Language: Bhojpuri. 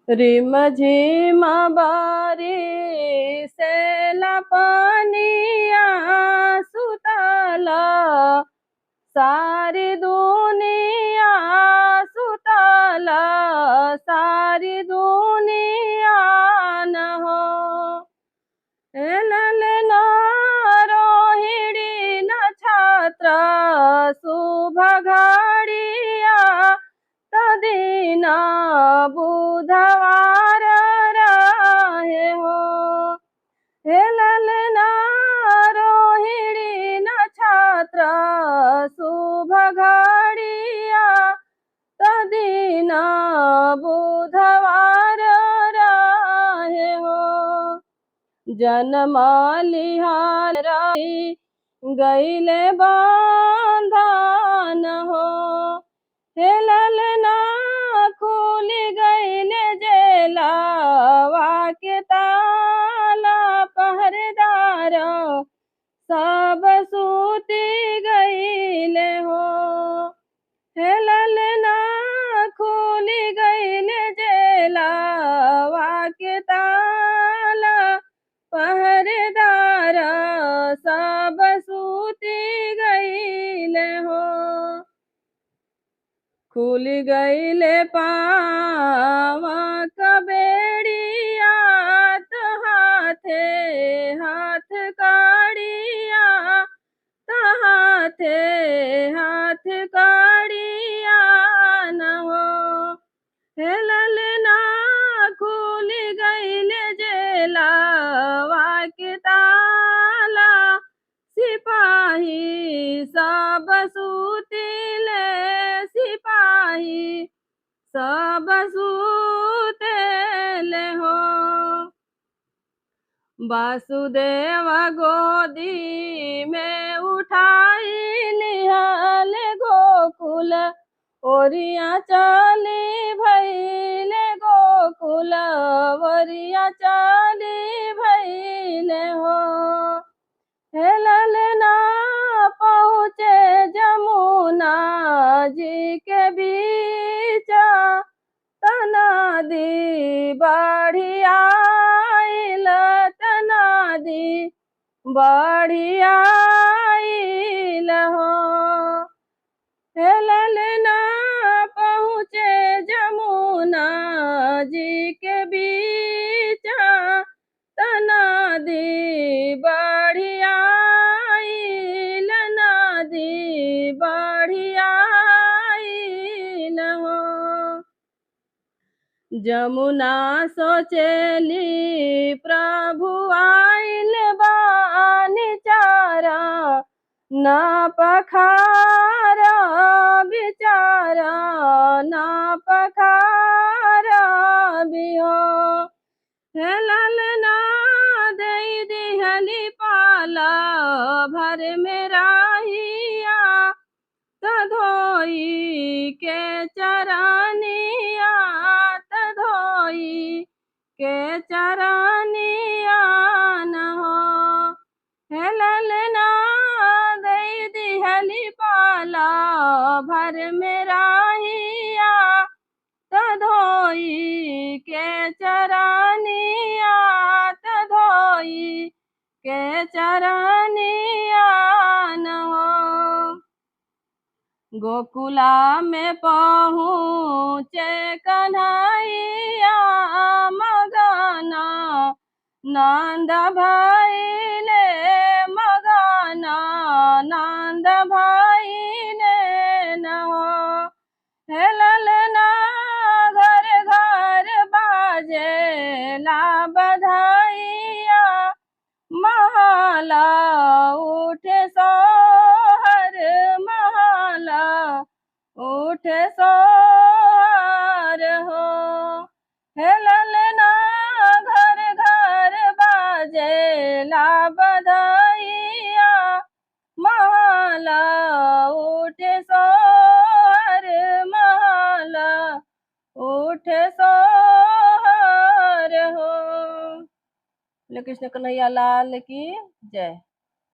रिम झिम बारिशेला पनिया सुतल सारी दुनिया सुतल सारी दुनिया न हो। ललना रोहिणी नक्षत्र शुभ घड़िया तदिन बुधवार रहे हो। हे ललना रोहिणी नक्षत्र शुभ घड़िया तदिन बुधवार रहे हो। जन्म लिहाल रही गईले बंधन हो। हे ललना खुली गईले जेलवा के ताला पहरेदार सब सूती गईले हो। हे ललना खुली गईले जेलवा के ताला पहरेदार सब सूती गईले हो। खुल गईले पावा कबेड़िया तो हाथे हाथ काड़िया तो हाथे हाथ काड़िया न हो। हे ललना खुल गईले जेलवा के ताला सिपाही सब सूतिले सिपाही सब सूतेले हो। वासुदेव गोदी में उठाई लिहल गोकुल ओरिया चली भैले गोकुल ओरिया चली भैले हो। हे ललना पहुँचे जमुना जी के बीच तनादी बढ़ी आइल तनादी बढ़ी आइल हो। हे ललना पहुँचे जमुना जी के बीच तनादी बढ़ी आइल नदी बढ़ी आइल हो। जमुना सोचेली प्रभु आइल बानी चारा न पखारा बिचारा न पखारा भी हो। हे ललना दई दिहली पाला भर में राहिया तधोई के चरनिया तधोई के चरनिया न हो। हे ललना दई दिहली पाला भर में राहिया तधोई के चरनिया तधोई के चरनिया न हो। गोकुला में पहुँचे कन्हैया मगना नंद भइले मगना नंद भइले न हो। हे ललना घर घर बाजेला बधाइया महला उठे सोहर महला उठे सोहर हो। हे ललना घर घर बाजेला बधाइया महला उठे सोहर महला उठे सोहर हो। कृष्ण कन्हैया लाल की जय।